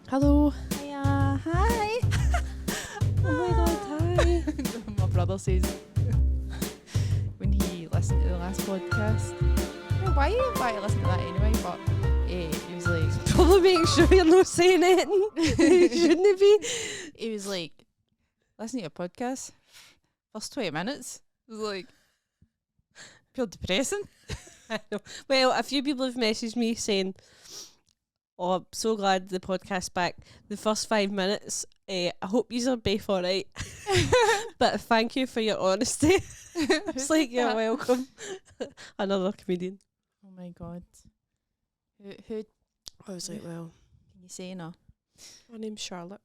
Hello. Hiya. Hi. Oh my god, hi. My brother says when he listened to the last podcast, why you listen to that anyway? But he was like, Probably make sure you're not saying anything. Shouldn't it be? he was like, listen to your podcast. First 20 minutes. It was like, feel depressing. I know. Well, a few people have messaged me saying, "Oh, I'm so glad the podcast's back. The first 5 minutes, I hope yous are both alright. But thank you for your honesty." It's like, you're welcome. Another comedian. Oh my god. Who I was like, well, can you say no? my name's Charlotte.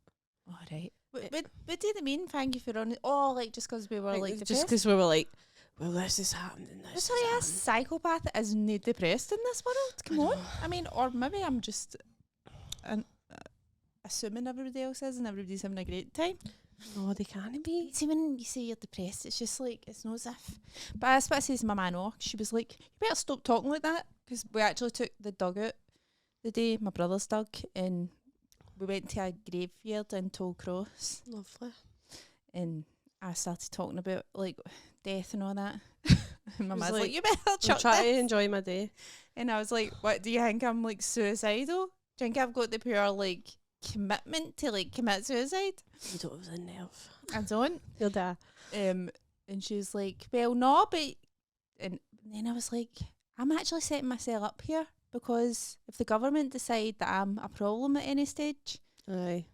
All right. What did it mean? Thank you for on. Oh, like just because we were like just depressed. because we were like, well, this is happening. This Sorry, a is psychopath isn't depressed in this world. Come on. I mean, or maybe I'm just assuming everybody else is and everybody's having a great time. No, they can't be. See, when you say you're depressed, it's just like, it's not as if. But that's what I says to my man, she was like, you better stop talking like that. Because we actually took the dog out the day, my brother's dog, and we went to a graveyard in Tollcross. Lovely. And I started talking about, like, death and all that. And my was man's like, like, you better I'm chuck trying this. to enjoy my day. And I was like, what, do you think I'm, like, suicidal? Do you think I've got the pure, like, commitment to, like, commit suicide? You don't have the nerve. I don't. You'll die. And she was like, well, no, but... And then I was like, I'm actually setting myself up here because if the government decide that I'm a problem at any stage... Aye.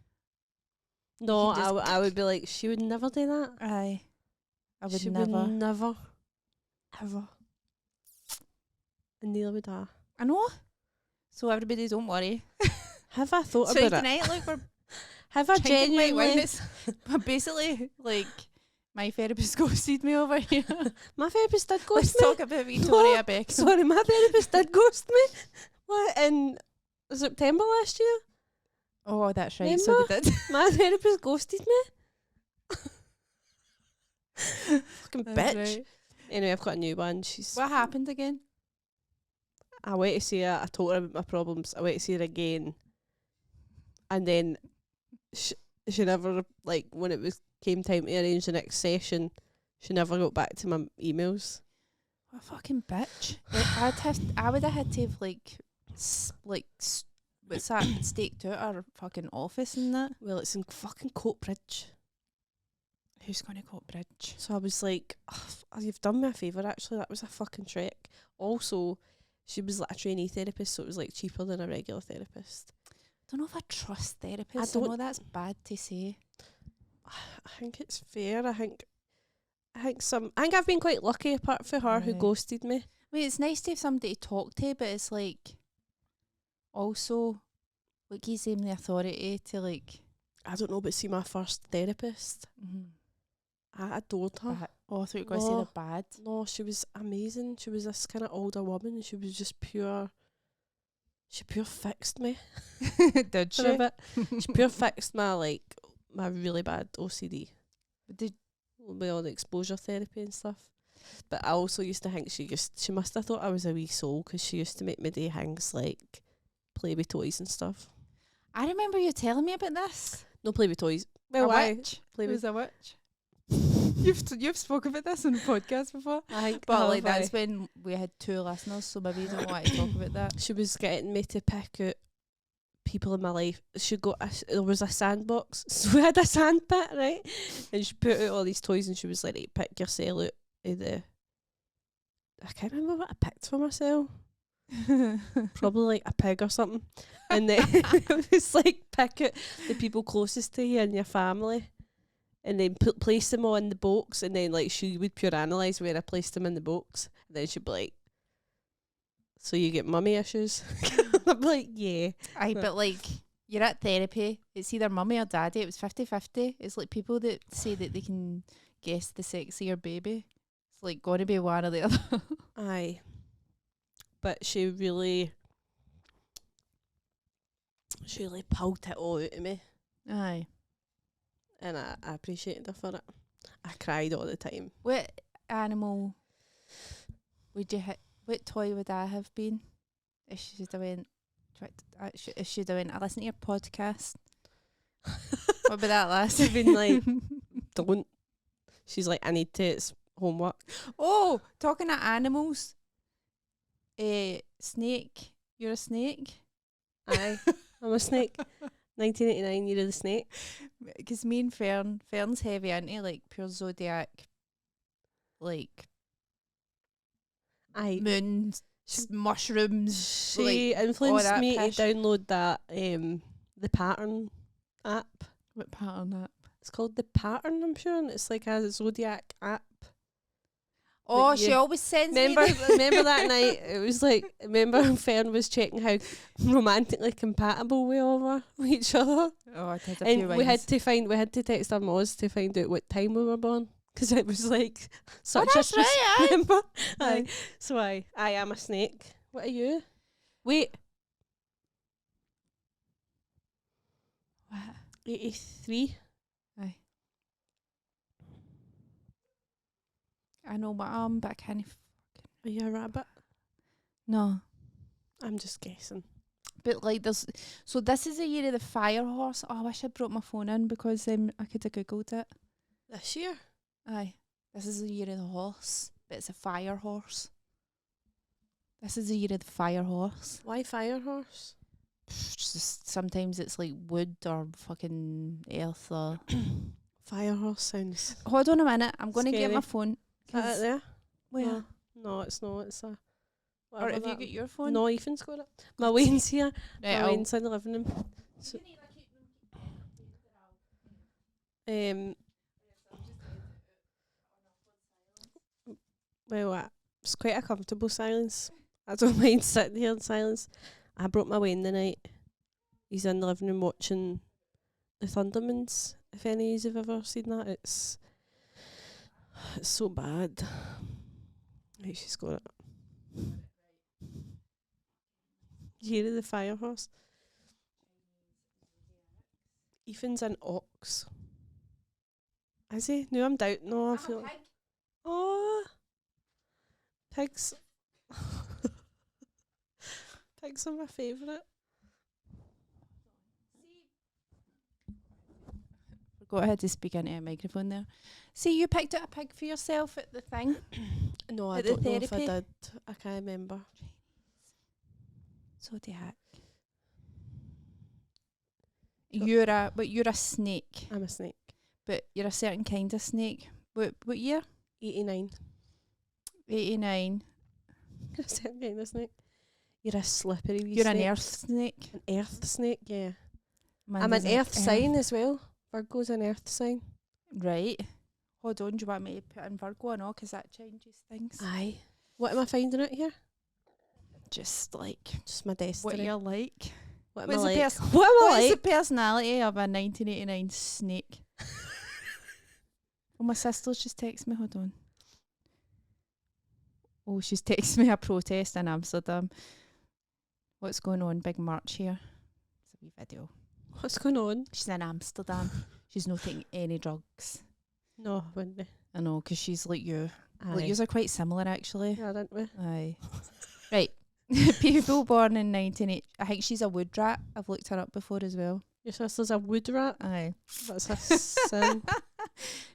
No, can just- I would be like, she would never do that. I would She never... would never. Ever. And neither would I. I know. So everybody don't worry. Have I thought So about it? tonight, like, we're Have I drinking white wine. genuinely... But basically, like, my therapist ghosted me over here. My therapist did Let's ghost me. talk about Victoria Beckham. Sorry, my therapist did ghost me. What, in September last year? Oh, that's right. So they did. My therapist ghosted me. Fucking That's bitch. right. Anyway, I've got a new one. She's... What happened again? I went to see her. I told her about my problems. I went to see her again. And then she never, like, when it came time to arrange the next session, she never got back to my emails. What a fucking bitch. I would have had to have, like, what's that, staked out our fucking office and that. Well, it's in fucking Coatbridge. Who's going to Coatbridge? So I was like, oh, you've done me a favour, actually. That was a fucking trek. Also, she was like a trainee therapist, so it was like cheaper than a regular therapist. Don't know if I trust therapists. I know that's bad to say. I think it's fair. I think I've been quite lucky apart from her who Right. ghosted me. I mean, it's nice to have somebody to talk to, but it's like, also, like, he's having the authority to, like... I don't know, but see, my first therapist, I adored her. I thought you were going to say No. they're bad. No, she was amazing. She was this kind of older woman and she was just pure... She pure fixed me. Did For a bit. She pure fixed my really bad OCD. Did With all the exposure therapy and stuff. But I also used to think she must have thought I was a wee soul because she used to make me do things like play with toys and stuff. I remember you telling me about this. No play with toys. Well, A why? witch. Play It with was a witch. You've spoken about this on the podcast before. I think, But like that's when we had 2 listeners, so maybe you don't want to talk about that. she was getting me to pick out people in my life. There was a sandbox, so we had a sand pit, right? And she put out all these toys, and she was like, "Right, pick yourself out of the." I can't remember what I picked for myself. Probably like a pig or something. And then it was like pick out the people closest to you and your family, and then place them all in the box, and then like she would pure analyse where I placed them in the box, and then she'd be like, "So you get mummy issues?" I'm like, "Yeah." Aye, but like, you're at therapy, it's either mummy or daddy, it was 50-50. It's like people that say that they can guess the sex of your baby. It's like got to be one or the other. Aye. But she really pulled it all out of me. Aye. And I appreciated her for it. I cried all the time. What animal would you what toy would I have been if she just went, Is she doing? I listen to your podcast. What about that last? I've been like, don't. She's like, I need to. It's homework. Oh, talking to animals. Snake. You're a snake. Aye, I'm a snake. 1989, you're the snake. Because me and Fern's heavy into like pure zodiac, like Aye. moons, mushrooms. She like, influenced that me pish. to download that the Pattern app. What pattern that? It's called the Pattern, I'm sure, and it's like a zodiac app. Oh, Like she always sends Remember, me. remember that night? It was like, remember Fern was checking how romantically compatible we all were with each other, Oh, I did a and few we had wines. to text our moms to find out what time we were born, because it was like such that's a right, aye. remember. Aye. Aye. So I am a snake. What are you? Wait, What? 83. Aye. I know what I am, but I can't. Are you a rabbit? No. I'm just guessing. But like there's so this is the year of the fire horse. Oh, I wish I brought my phone in because I could have googled it. This year? Aye. This is the year of the horse, but it's a fire horse. This is the year of the fire horse. Why fire horse? Just sometimes it's like wood or fucking earth or. Fire horse sounds. Hold on a minute. I'm going to get Scary. my phone. Is that it there? Where? No. No, it's not. It's a. Or whatever have you that- got your phone? No, Ethan's got it. My Wayne's here. Right, My Wayne's in the living room. So, well, it's quite a comfortable silence. I don't mind sitting here in silence. I brought my Wayne the night. He's in the living room watching the Thundermans. If any of you have ever seen that, it's so bad. Right, she's got it. Year of the Fire Horse. Ethan's an ox. Is he? No, I'm doubting. No, I feel. Oh, pigs. Pigs are my favourite. Forgot I had to speak into a microphone there. See, you picked out a pig for yourself at the thing. No, I At the don't know if I therapy? did. I can't remember. Zodiac. So- You're a snake, I'm a snake. but you're a certain kind of snake. What year? 89. 89. You're a certain kind of snake. You're a slippery wee You're snake. an earth snake. An earth snake, yeah. Mine I'm is an earth sign as well. Virgo's an earth sign. Right. Hold on, do you want me to put in Virgo or no? Because that changes things. Aye. What am I finding out here? Just like Just my destiny. what you're like. What am What's I the like? pers- What am I What is like? the personality of a 1989 snake? Oh, my sister's just texted me. Hold on. Oh, she's texted me a protest in Amsterdam. What's going on? Big march here. It's a wee video. What's going on? She's in Amsterdam. She's not taking any drugs. No, wouldn't they? I know, because she's like you. Aye. Like, yous are quite similar, actually. Yeah, didn't we? Aye. Right. People born in 1980. I think she's a wood rat. I've looked her up before as well. Your sister's a wood rat. Aye. That's a sin.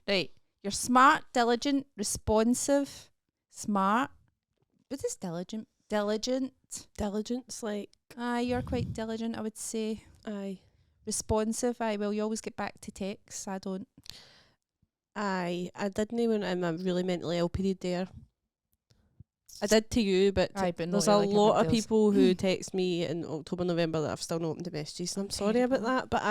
Right. You're smart, diligent, responsive, smart. What is diligent? Diligent. Diligence, like, Aye, you're quite diligent, I would say. aye. Responsive. Aye, well, you always get back to texts. I don't. Aye. I didn't when I'm a really mentally ill period there. I did to you, but Aye, but not there's a like lot of everybody else. people who text me in October, November that I've still not opened the messages, and I'm sorry about Terrible. that. But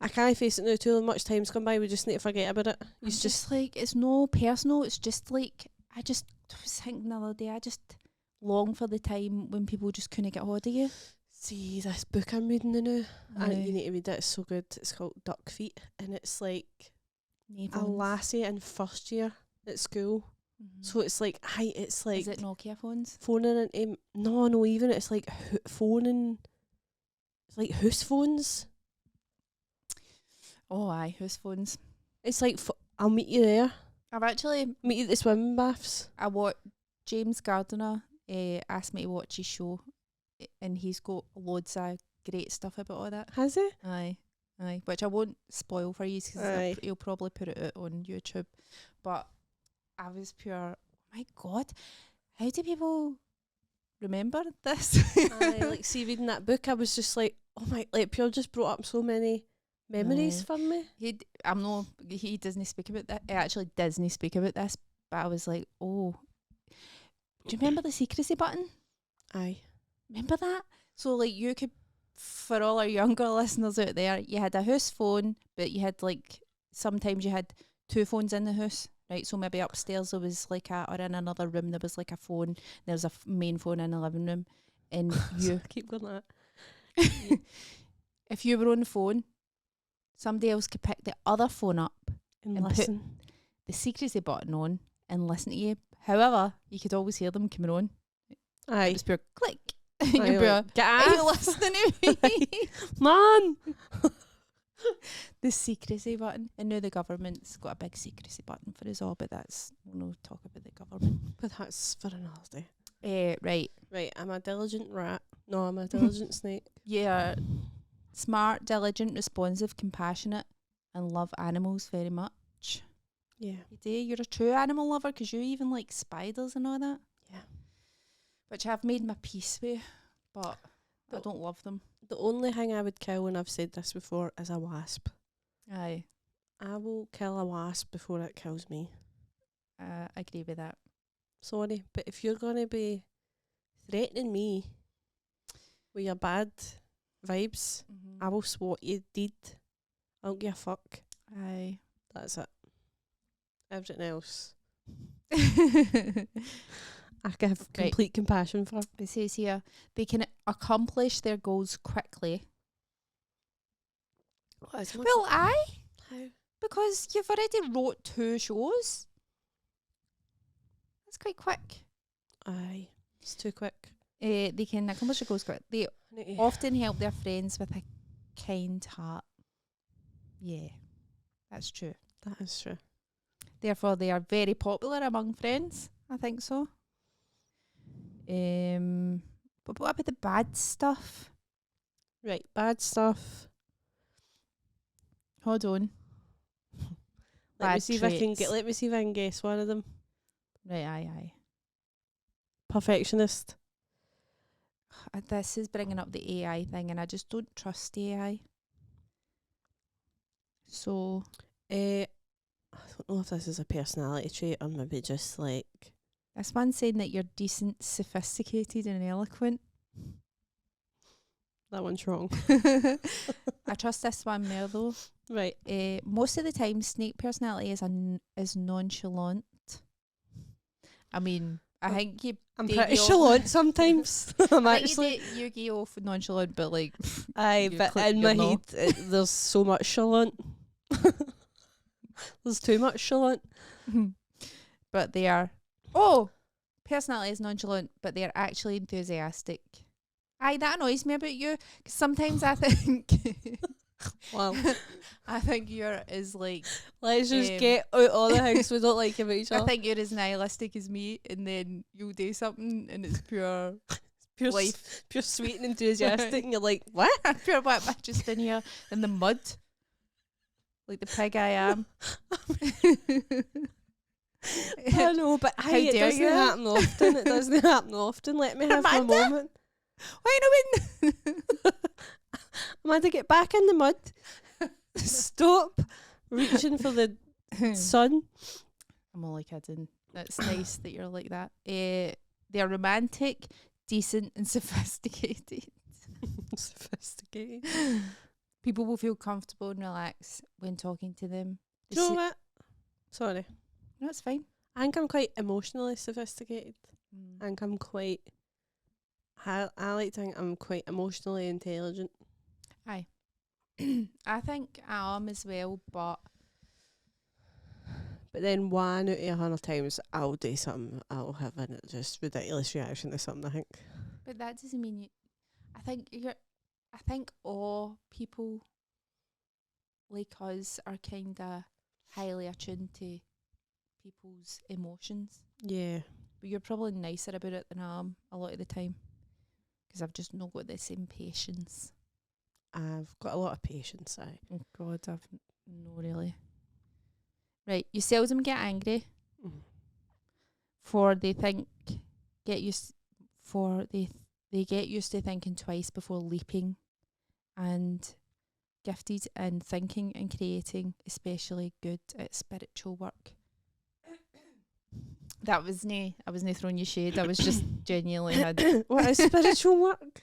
I can't face it now. Too much time's gone by. We just need to forget about it. I'm It's just like, it's no personal. It's just like, I just was thinking the other day, I just long for the time when people just couldn't get hold of you. see this book I'm reading now. And Aye. you need to read it. It's so good. It's called Duck Feet, and it's like a Navons. lassie in first year at school. Mhm. So it's like, hi, it's like Is it Nokia phones? phoning into no, even it's like phoning. It's like house phones. Oh, aye, whose phones? It's like I'll meet you there. I've actually, Meet you at the swimming baths. James Gardiner asked me to watch his show and he's got loads of great stuff about all that. Has he? Aye. Which I won't spoil for you Aye. because he'll probably put it out on YouTube. But I was pure, oh my God, how do people remember this? Aye, like, see, reading that book, I was just like, oh my, like, pure just brought up so many memories Aye. for me. He doesn't speak about that. He actually doesn't speak about this, but I was like, oh, do you remember the secrecy button? Aye. Remember that? So, like, you could, for all our younger listeners out there, you had a house phone, but you had, like, sometimes you had 2 phones in the house, right? So maybe upstairs there was like or in another room there was like a phone. There was a main phone in the living room, and you Keep going like if you were on the phone, somebody else could pick the other phone up that and and put listen. the secrecy button on and listen to you. However, you could always hear them coming on. Aye. It was pure click. Aye, You'd be like, like, get are you off. listening to me? Man! The secrecy button. And now the government's got a big secrecy button for us all, but we'll not talk about the government. But that's for another day. Right. Right, I'm a diligent rat. No, I'm a diligent snake. You're smart, diligent, responsive, compassionate, and love animals very much. Yeah. You do. You're a true animal lover because you even like spiders and all that. Yeah. Which I've made my peace with, but I don't love them. The only thing I would kill, and I've said this before, is a wasp. Aye. I will kill a wasp before it kills me. I agree with that. Sorry, but if you're going to be threatening me with your bad vibes, I will swat you dead. I don't give a fuck. Aye. That's it. Everything else, I can have complete compassion for. It says here, they can accomplish their goals quickly. Well, aye. How? Because you've already wrote 2 shows. That's quite quick. Aye. It's too quick. They can accomplish their goals quick. They often help their friends with a kind heart. Yeah, that's true. That is true. Therefore, they are very popular among friends. I think so. But what about the bad stuff? Right, bad stuff. Hold on. Let me Bad see if I can traits. let me see if I can guess one of them. Right, aye. Perfectionist. This is bringing up the AI thing, and I just don't trust AI. So, I don't know if this is a personality trait or maybe just like this one's saying that you're decent, sophisticated, and eloquent. that one's wrong. I trust this one more though. Right. Most of the time, snake personality is nonchalant. I mean, I think you. I'm pretty nonchalant sometimes. I'm actually. Yu-Gi-Oh for nonchalant, but like. Aye, but in my head, there's so much chalant. There's too much chalant. But they are. Personality is nonchalant, but they are actually enthusiastic. Aye, that annoys me about you. Because sometimes I think. Well, I think yours is like. let's just get out all the things we don't like about each other. I think you're as nihilistic as me, and then you'll do something, and it's pure life. Pure sweet and enthusiastic, and you're like, what? Pure white just in here in the mud. Like the pig I am. I know, but hey, it doesn't happen often. It doesn't happen often. Let me have my moment. Why no win? Amanda, get back in the mud. Stop reaching for the sun. I'm only kidding. It's nice that you're like that. They're romantic, decent, and sophisticated. Sophisticated. People will feel comfortable and relaxed when talking to them. Do you know what? Sorry. No, it's fine. I think I'm quite emotionally sophisticated. I think I'm quite. I like to think I'm quite emotionally intelligent. Aye. I think I am as well, but then 1 out of 100 times I'll do something, I'll have a just ridiculous reaction to something, I think. But that doesn't mean you. I think all people like us are kind of highly attuned to people's emotions. Yeah. But you're probably nicer about it than I am a lot of the time. because I've just not got the same patience. I've got a lot of patience. Oh God, I've no really. Right, you seldom get angry. For they think get used for they get used to thinking twice before leaping, and gifted in thinking and creating, especially good at spiritual work. That was I wasn't throwing you shade. I was just genuinely had. What is spiritual work?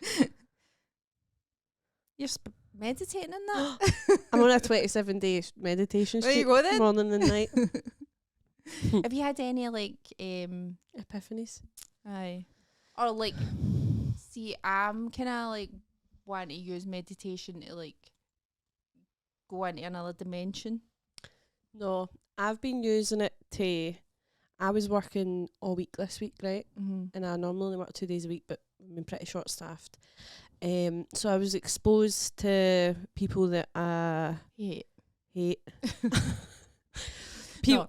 You're meditating in that. I'm on a 27-day meditation There you streak, go then. morning and night. Have you had any Epiphanies? aye, or like, see, I'm kind of like wanting to use meditation to like go into another dimension. No, I've been using it to. I was working all week this week, right? Mm-hmm. And I normally only work 2 days a week, but I've been pretty short staffed. So I was exposed to people that I hate. No,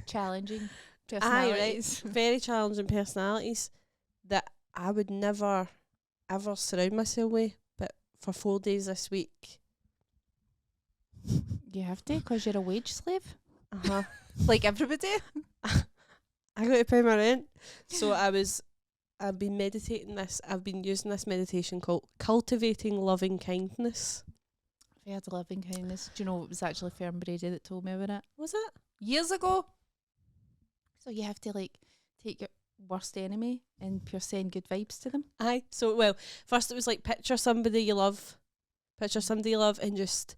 challenging personalities. Right. Very challenging personalities that I would never ever surround myself with. But for 4 days this week, You have to, because you're a wage slave. uh-huh. Like everybody. I got to pay my rent. So I've been meditating this. I've been using this meditation called Cultivating Loving Kindness. I had loving kindness. Do you know it was actually Fern Brady that told me about it? Was it? Years ago. So you have to like take your worst enemy and pure send good vibes to them. Aye. So, well, first it was like picture somebody you love. Picture somebody you love and just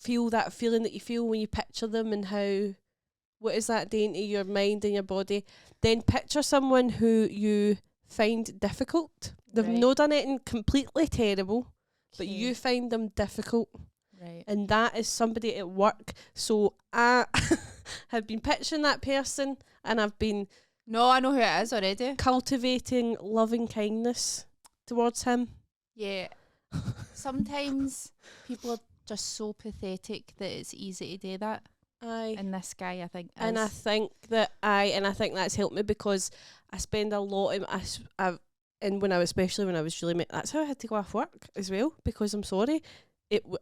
feel that feeling that you feel when you picture them and how, what is that doing to your mind and your body. Then picture someone who you find difficult. They've Right. not done anything completely terrible, but Okay. you find them difficult. Right. And that is somebody at work. So I have been picturing that person and I've been No, I know who it is already. cultivating loving kindness towards him. Yeah. Sometimes people are just so pathetic that it's easy to do that. Aye. And this guy, I think, is. And I think that's helped me because I spend a lot of and especially when I was really that's how I had to go off work as well, because I'm sorry.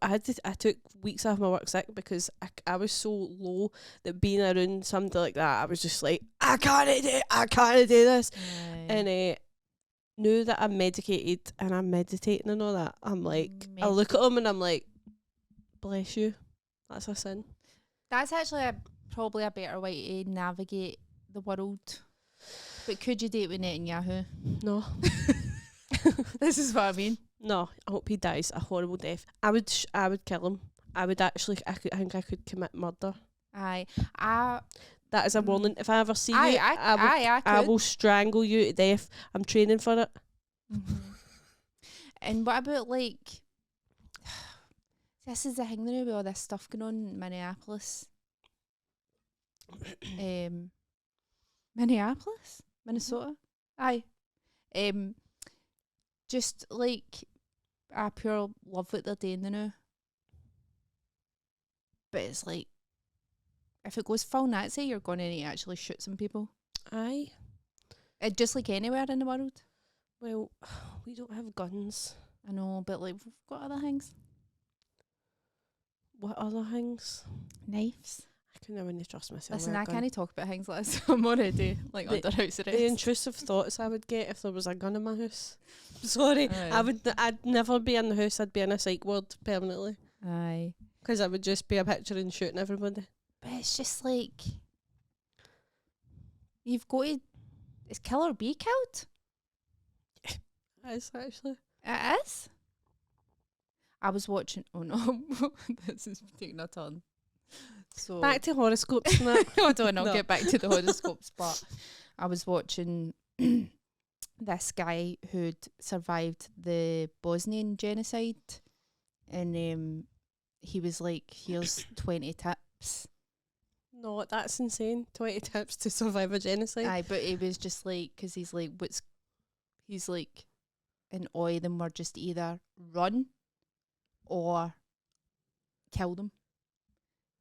I took weeks off my work sick because I was so low that being around somebody like that, I was just like, I can't do this. Aye. And now that I'm medicated and I'm meditating and all that, I'm like, I look at them and I'm like, bless you, that's a sin. That's actually probably a better way to navigate the world. But could you date with Netanyahu? No. This is what I mean. No, I hope he dies a horrible death. I would kill him. I think I could commit murder. Aye. That is a warning. If I ever see you, I I will strangle you to death. I'm training for it. Mm-hmm. And what about like, this is the thing now with all this stuff going on in Minneapolis. Minneapolis? Minnesota? Aye. Just like, I pure love what they're doing now. But it's like, if it goes full Nazi, you're going to need to actually shoot some people. Aye. Just like anywhere in the world. Well, we don't have guns. I know, but like, we've got other things. What other things? Knives. I can never trust myself. Listen, with a I gun. can't talk about things like this. I'm already like under house arrest. The intrusive thoughts I would get if there was a gun in my house. Sorry, Aye. I'd never be in the house. I'd be in a psych ward permanently. Aye. Because I would just be a picture and shooting everybody. But it's just like, you've got to, is kill or be killed? It's actually. It is. I was watching, oh no, this is taking a turn. So Back to horoscopes and that. I don't know, No. get back to the horoscopes, but I was watching this guy who'd survived the Bosnian genocide, and he was like, here's 20 tips. No, that's insane. 20 tips to survive a genocide. Aye, but it was just like, because he's like, and all of them were just either run or kill them.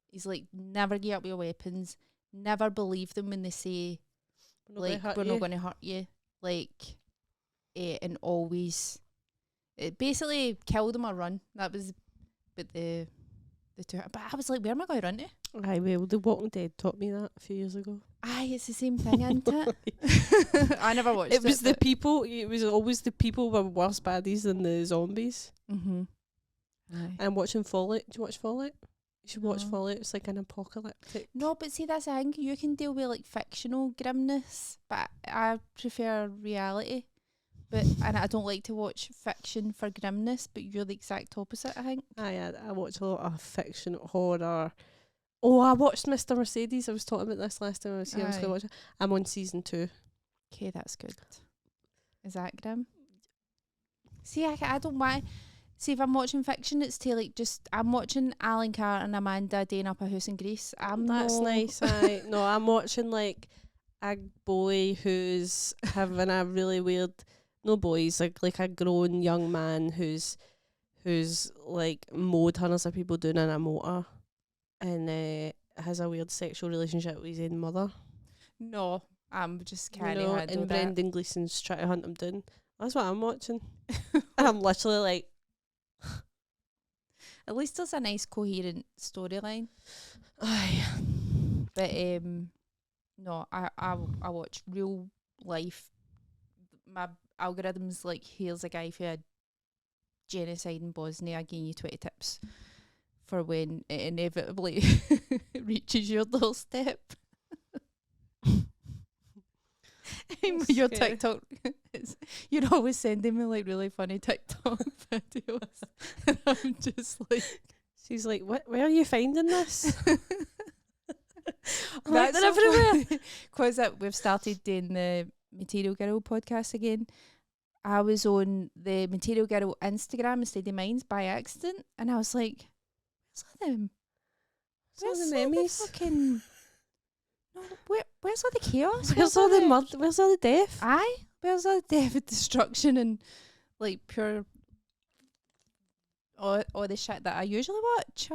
He's like, never give up your weapons, never believe them when they say, We're not like, we're not going to hurt you. Like, and always it basically kill them or run. That was but the two. But I was like, where am I going to run to? Aye, well, The Walking Dead taught me that a few years ago. Aye, it's the same thing, isn't it? I never watched it. It was the people. It was always the people were worse baddies than the zombies. Mm-hmm. Aye. I'm watching Fallout. Do you watch Fallout? You should watch No. Fallout. It's like an apocalyptic. No, but see, that's the thing. You can deal with like fictional grimness, but I prefer reality. And I don't like to watch fiction for grimness, but you're the exact opposite, I think. I watch a lot of fiction, horror. Oh, I watched Mr. Mercedes. I was talking about this last time I was here. I was going to watch it. I'm on season 2. Okay, that's good. Is that grim? See, I don't want... See, if I'm watching fiction, it's to like just... I'm watching Alan Carr and Amanda Dane up a house in Greece. That's nice. No, I'm watching like a boy who's having a really weird... No boys, like a grown young man who's like mode hunters are people doing in a motor, and has a weird sexual relationship with his own mother. No, I'm just can't You know, handle and that. Brendan Gleeson's trying to hunt him down. That's what I'm watching. And I'm literally like, At least there's a nice coherent storyline. aye. But no, I watch real life. My algorithm's like, here's a guy for a genocide in Bosnia, I'll give you 20 tips for when it inevitably reaches your doorstep. Your scary. TikTok, you're always sending me like really funny TikTok videos. And I'm just like... She's like, what? Where are you finding this? I'm like, That's they're everywhere. Because we've started doing the Material Girl podcast again. I was on the Material Girl Instagram instead of mine's by accident, and I was like, where's all them? Where's all the memes? Fucking... No, where's all the chaos? Where's all the mud? Where's all the death? Aye, where's all the death and destruction and like pure all the shit that I usually watch.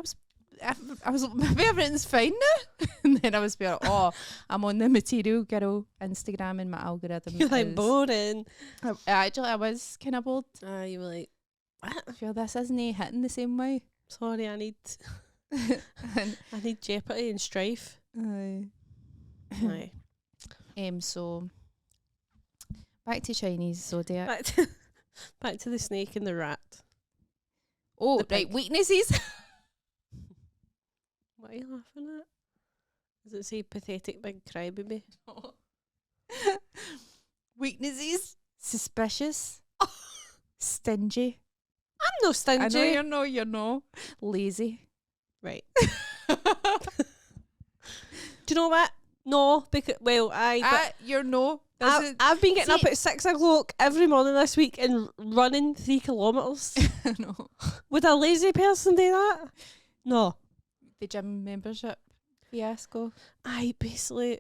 I was maybe everything's fine now. And then I was be like, oh, I'm on the Material Girl Instagram and my algorithm. You're like boring. I was kind of bored. You were like, what? I feel this isn't hitting the same way. Sorry, I need And, I need jeopardy and strife. aye. Aye. So back to Chinese zodiac. Back to the snake and the rat. Oh, the right, pig. weaknesses. What are you laughing at? Does it say pathetic big crybaby? Weaknesses. Suspicious. Stingy. I'm no stingy. I know you're no. Lazy. Right. Do you know what? No, because You're no. I've been getting up at 6 o'clock every morning this week and running 3 kilometres. No. Would a lazy person do that? No. The gym membership fiasco. I basically,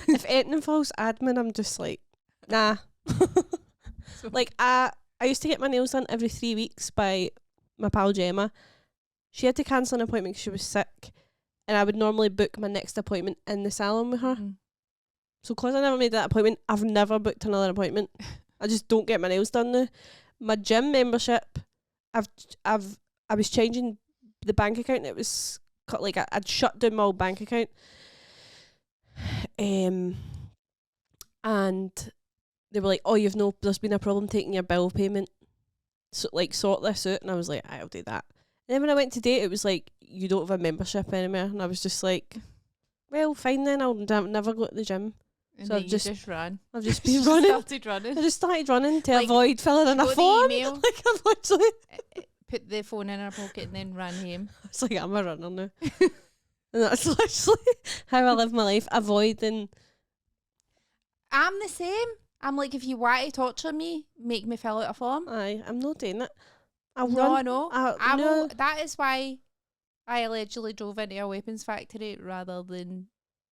if anything falls admin, I'm just like, nah. Like I used to get my nails done every 3 weeks by my pal Gemma. She had to cancel an appointment because she was sick, and I would normally book my next appointment in the salon with her. Mm. So because I never made that appointment, I've never booked another appointment. I just don't get my nails done now. My gym membership, I was changing the bank account. It was like I'd shut down my old bank account, and they were like, "Oh, there's been a problem taking your bill payment. So like sort this out." And I was like, "I'll do that." And then when I went to date, it was like, "You don't have a membership anymore," and I was just like, "Well, fine then. I'll never go to the gym." And So then I've you just ran. I've just been running. Started running. I just started running to Like, avoid filling in a got the form. email. Like I'm literally, Put the phone in her pocket and then ran home. it's like I'm a runner now, and that's literally how I live my life, avoiding. I'm the same. I'm like, if you want to torture me, make me fill out a form. Aye, I'm not doing it. I'll No, run. no. I will. no. That is why I allegedly drove into a weapons factory rather than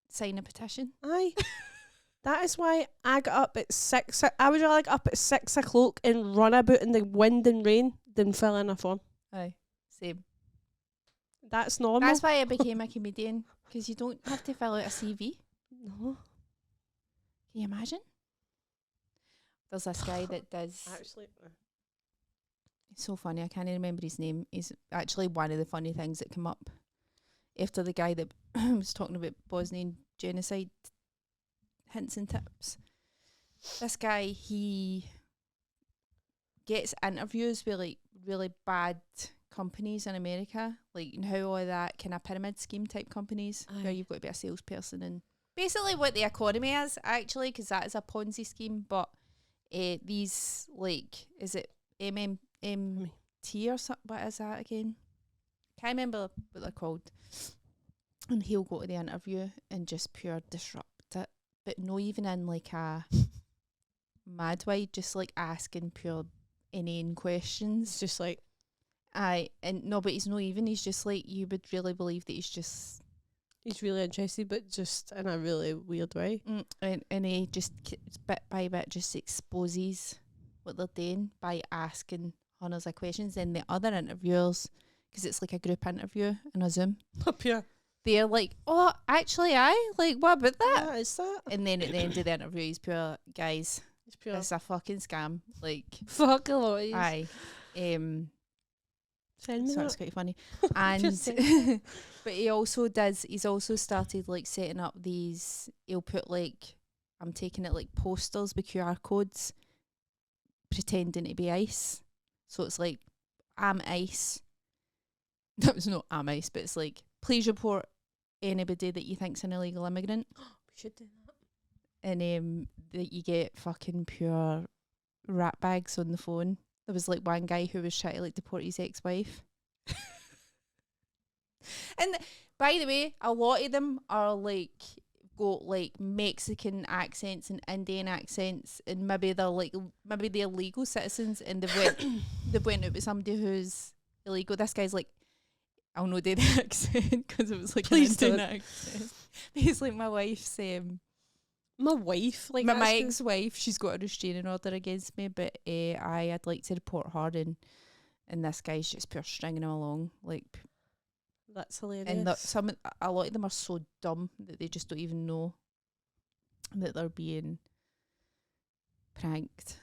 sign a petition. Aye. That is why I got up at 6. I would rather get up at 6 o'clock and run about in the wind and rain than fill in a form. Aye, same. That's normal. That's why I became a comedian, because you don't have to fill out a CV. No. Can you imagine? There's this guy that does. Actually, It's so funny. I can't remember his name. He's actually one of the funny things that come up after the guy that was talking about Bosnian genocide hints and tips. This guy, he gets interviews with like really bad companies in America, like you know how all of that kind of pyramid scheme type companies where you've got to be a salesperson and basically what the economy is actually, because that is a Ponzi scheme. But these like, is it MMT or something? What is that again? Can't remember what they're called. And he'll go to the interview and just pure disrupt it, but no even in like a mad way, just like asking pure inane questions. it's just like, And no, but he's not even. He's just like, you would really believe that he's just. he's really interested, but just in a really weird way. And he just bit by bit just exposes what they're doing by asking hundreds of questions. Then the other interviewers, because it's like a group interview in a Zoom, Up here. they're like, oh, actually, like, what about that? What is that? And then at the end of the interview, he's pure, guys, It's pure. it's a fucking scam. Like, Fuck a lot. aye. Send me So that. it's quite funny. Just And but he's also started like setting up these, he'll put like, I'm taking it like posters with QR codes pretending to be ICE. So it's like, I'm ICE. That was not I'm ICE, but it's like, please report anybody that you think's an illegal immigrant. We should do that. And that you get fucking pure rat bags on the phone. There was like one guy who was trying to like deport his ex-wife. And by the way, a lot of them are like got like Mexican accents and Indian accents, and maybe they're legal citizens, and they've went out with somebody who's illegal. This guy's like, I'll not do the accent because it was like Please an Indian don't. accent. He's like, my wife's My wife, like my that's ex-wife, she's got a restraining order against me, but I'd like to report her, and this guy's just pure stringing him along, like, that's hilarious. and a lot of them are so dumb that they just don't even know that they're being pranked,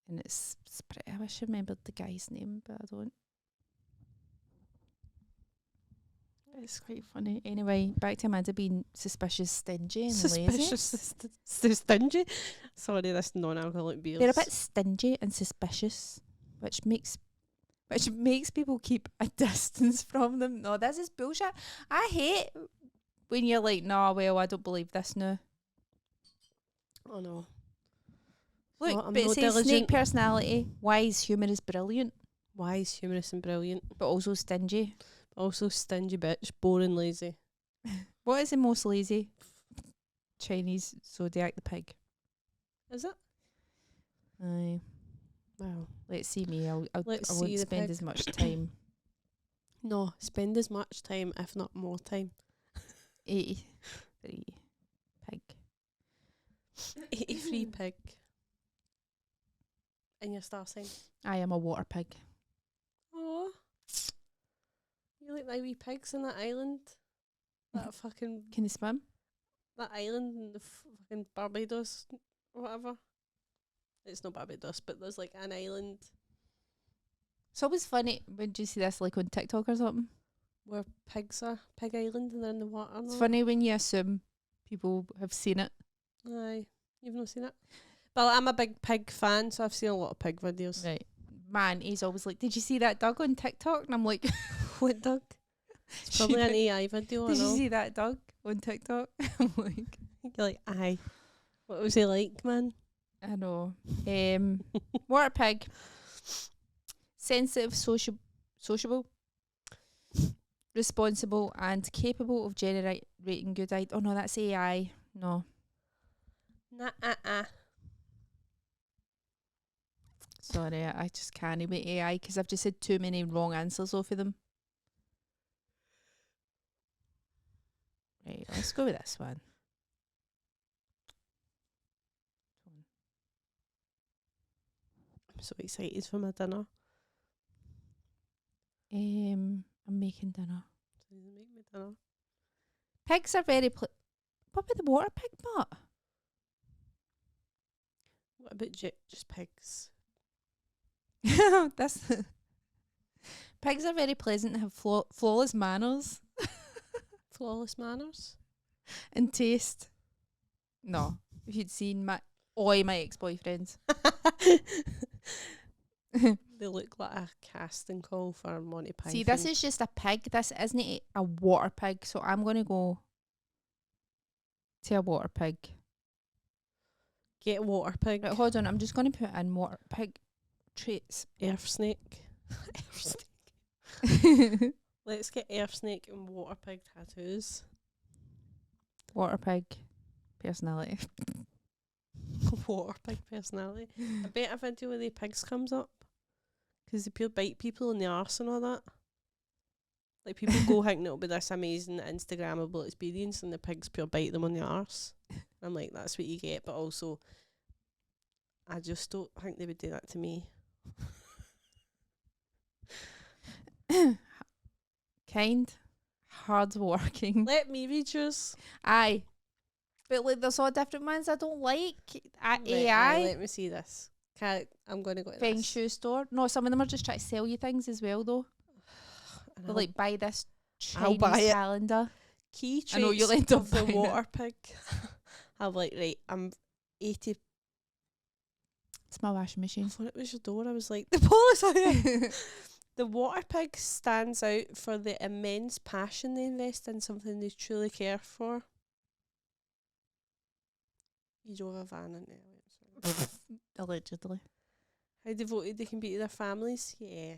and it's pretty. I wish I remembered the guy's name, but I don't. It's quite funny. Anyway, back to Amanda being suspicious, stingy, and lazy. Stingy. Sorry, this non-alcoholic beer. They're a bit stingy and suspicious, which makes people keep a distance from them. No, this is bullshit. I hate when you're like, nah, well, I don't believe this now. Oh no. Look, No, I'm but it no says snake diligent. personality, wise, humorous, brilliant, Wise, humorous, and brilliant. but also stingy. Also stingy bitch, boring, lazy. What is the most lazy? Chinese zodiac, the pig. Is it? Aye. Wow. Let's see me. I Let's won't see the spend pig. as much time. No, spend as much time, if not more time. 83 pig. 83 pig. In your star sign. I am a water pig. Oh. You like the wee pigs in that island? That fucking Can they swim? that island in the fucking Barbados or whatever. It's not Barbados, but there's like an island It's always funny when you see this like on TikTok or something. where pigs are, Pig Island, and they're in the water. and It's all. funny when you assume people have seen it. Aye, you've not seen it. But I'm a big pig fan, so I've seen a lot of pig videos. Right. Man, he's always like, did you see that dog on TikTok? And I'm like, What dog? It's probably an AI video. I Did you know. see that dog on TikTok? I'm like, You're like, aye. What was he like, man? I know. Water pig. Sensitive, sociable, responsible, and capable of generating good ideas. Oh no, that's AI. No. Nah. Sorry, I just can't with AI because I've just had too many wrong answers off of them. Right, let's go with this one. I'm so excited for my dinner. I'm making dinner. Please make me dinner. Pigs are very. What about the water pig part? What about just pigs? That's pigs are very pleasant and have flawless manners Flawless manners? and taste. No, if you'd seen my ex-boyfriends. They look like a casting call for Monty Python. See, this is just a pig. This isn't a water pig, so I'm going to go to a water pig. Get a water pig. Right, hold on, I'm just going to put in water pig traits. Earth snake. Earth snake. Let's get earth snake and water pig tattoos. Water pig personality. Water pig personality. I bet a video where the pigs comes up. Because they pure bite people in the arse and all that. Like, people go thinking it'll be this amazing Instagrammable experience and the pigs pure bite them on the arse. I'm like, that's what you get. But also, I just don't think they would do that to me. Kind, hard working. Let me read yours. Aye. But like there's all different ones I don't like. Right, AI. let me see this. I'm going to go to Feng this. Shui store. No, some of them are just trying to sell you things as well though. And They're like, buy this I'll Chinese buy it. calendar. key traits I know you'll end up of the buying it. water pig. I'm like, right, I'm 80. It's my washing I machine. thought it was your door. I was like, the police. The water pig stands out for the immense passion they invest in something they truly care for. You drove a van in there. Allegedly. How devoted they can be to their families. Yeah.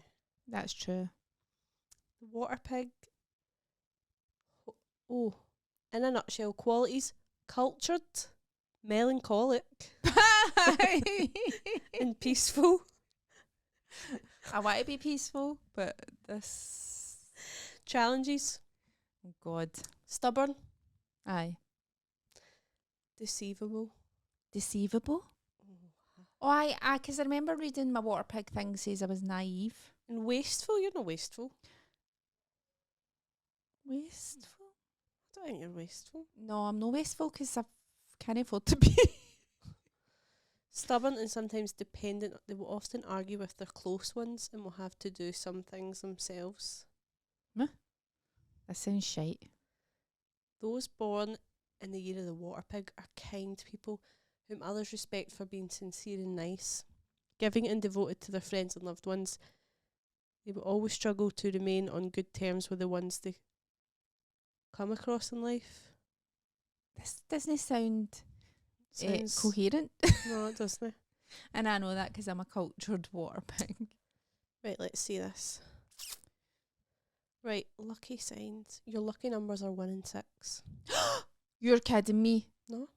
That's true. The water pig. Oh, in a nutshell, qualities: cultured, melancholic, and peaceful. I want to be peaceful, but this... Challenges: Oh God. stubborn, Aye. deceivable. Deceivable? Oh, aye, because I remember reading my water pig thing says I was naive. And wasteful. You're not wasteful. Wasteful? I don't think you're wasteful. No, I'm not wasteful because I can't afford to be. Stubborn and sometimes dependent. They will often argue with their close ones and will have to do some things themselves. That sounds shite. Those born in the year of the water pig are kind people whom others respect for being sincere and nice, giving and devoted to their friends and loved ones. They will always struggle to remain on good terms with the ones they come across in life. This doesn't sound Sounds coherent. No, it doesn't. And I know that because I'm a cultured water pig. Right, let's see this. Right, lucky signs. Your lucky numbers are 1 and 6. You're kidding me. No?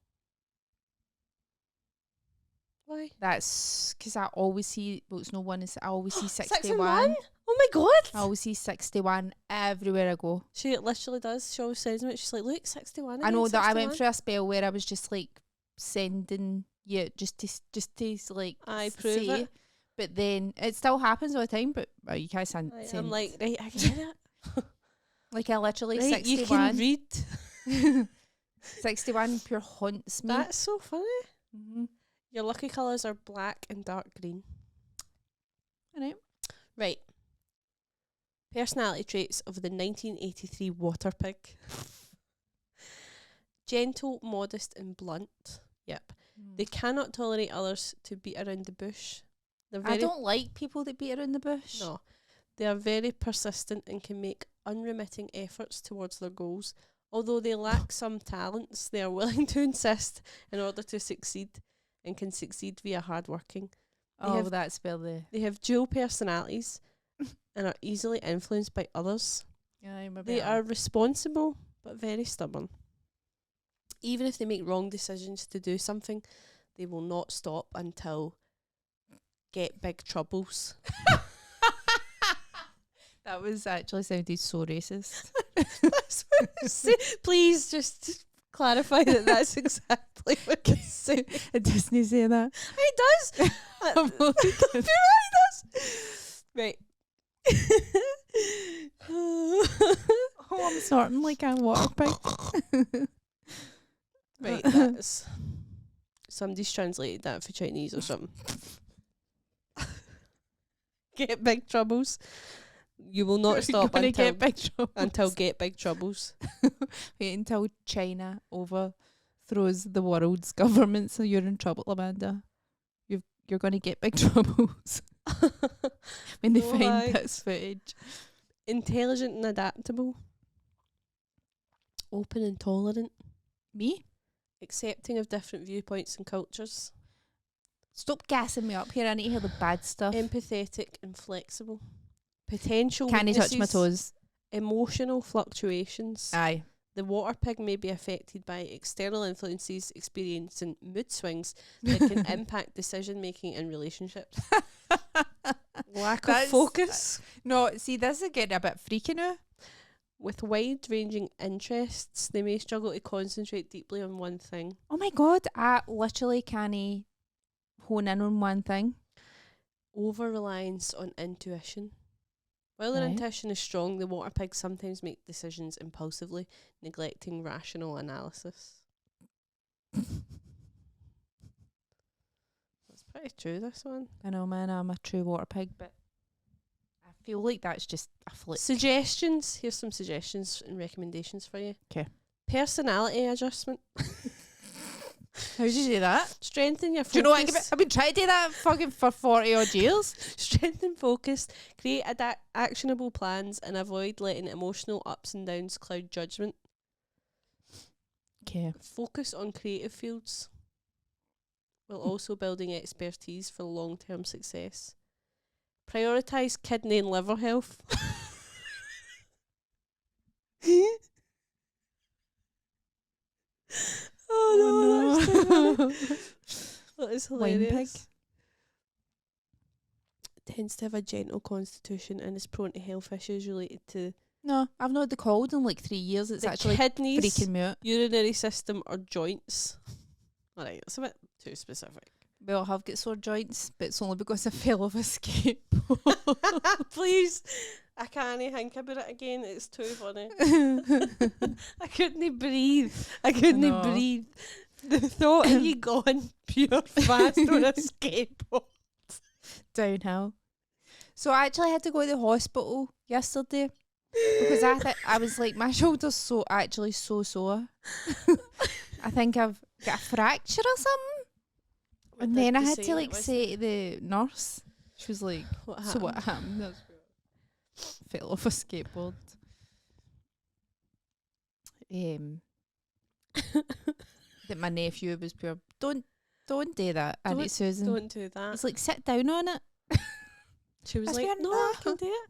Why? That's because I always see, well, it's no one, I always see 6 and 61. 1? Oh my god! I always see 61 everywhere I go. She literally does. She always says it. She's like, look, 61. I know that I went 61." through a spell where I was just like sending you just to like Prove say, it. but then it still happens all the time. But you can't send. I'm like, right, I get it. like I literally Right, you can 61. read. 61 pure haunts me. That's so funny. Mm-hmm. Your lucky colours are black and dark green. Right. Right. Personality traits of the 1983 water pig. Gentle, modest and blunt. Yep. They cannot tolerate others to beat around the bush. They're very I don't like people that beat around the bush. No. They are very persistent and can make unremitting efforts towards their goals. Although they lack some talents, they are willing to insist in order to succeed and can succeed via hard working. That's where They have dual personalities and are easily influenced by others. They are responsible but very stubborn. Even if they make wrong decisions to do something, they will not stop until get big troubles. That was actually sounded so racist. That's what I say. Please just clarify that that's exactly what you say. It doesn't say that. It does. I'm only kidding. It does. Right. Oh, I'm snorting like a water pig. Right, that's Somebody's translated that for Chinese or something. Get big troubles. You will not stop Gonna until get big troubles. get big troubles. Wait until China overthrows the world's government, so you're in trouble, Amanda. You're going to get big troubles when they find this footage. Intelligent and adaptable. Open and tolerant. Me? Accepting of different viewpoints and cultures. Stop gassing me up here. I need to hear the bad stuff. Empathetic and flexible. Potential Can you touch my weaknesses, toes? Emotional fluctuations. Aye. The water pig may be affected by external influences, experiencing mood swings that can impact decision making in relationships. Lack of focus. No, see, this is getting a bit freaky now. With wide ranging interests, they may struggle to concentrate deeply on one thing. Oh my God, I literally can't hone in on one thing. Over reliance on intuition. While their Right. intuition is strong, the water pigs sometimes make decisions impulsively, neglecting rational analysis. That's pretty true, this one. I know, man, I'm a true water pig, but I feel like that's just a flick. Suggestions. Here's some suggestions and recommendations for you. 'Kay. Personality adjustment. How do you do that? Strengthen your focus. Do you know what? I've been trying to do that fucking for 40 odd years. Strengthen focus. Create actionable plans and avoid letting emotional ups and downs cloud judgment. Okay. Focus on creative fields while also building expertise for long-term success. Prioritise kidney and liver health. Oh no, that's too funny. That is Wine hilarious. Tends to have a gentle constitution and is prone to health issues related to No, I've not had the cold in like 3 years. It's the actually kidneys, freaking me out. urinary system or joints. Alright, that's a bit too specific. Well, I have got sore joints, but it's only because I fell off a skateboard. Please, I can't think about it again. It's too funny. I couldn't breathe. I couldn't know. breathe. The thought of you going pure fast on a skateboard. Downhill. So I actually had to go to the hospital yesterday because I was like, my shoulder's so sore. I think I've got a fracture or something. And then I had to like say to the nurse, she was like, so what happened? That's fell off a skateboard. That my nephew was pure. Don't do that, Auntie Susan. Don't do that. It's like, sit down on it. She was That's like, fair no, I enough. can do it.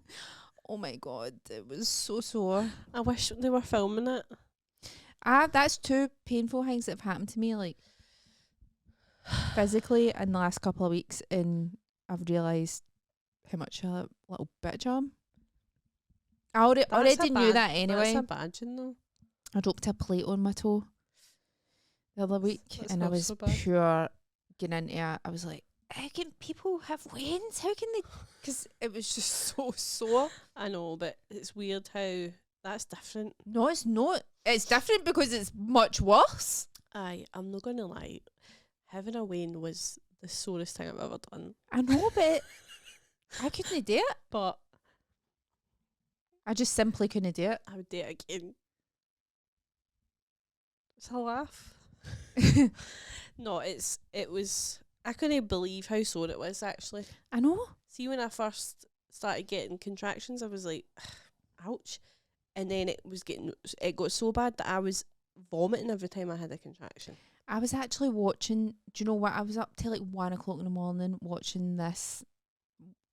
Oh my God, it was so sore. I wish they were filming it. That's two painful things that have happened to me, like physically in the last couple of weeks, and I've realised how much a little bitch I am. I already knew that anyway. That's a badging though. I dropped a plate on my toe the other week, That's and I not was so bad. pure getting into it. I was like, how can people have wins? How can they? Because it was just so sore. I know, but it's weird how that's different. No, it's not. It's different because it's much worse. I'm not gonna lie. Having a wane was the sorest thing I've ever done. I know, but I couldn't do it. But I just simply couldn't do it. I would do it again. It's a laugh. No, it was. I couldn't believe how sore it was actually. I know. See, when I first started getting contractions, I was like, ouch. And then it got so bad that I was vomiting every time I had a contraction. I was actually watching, do you know what? I was up till like 1 o'clock in the morning watching this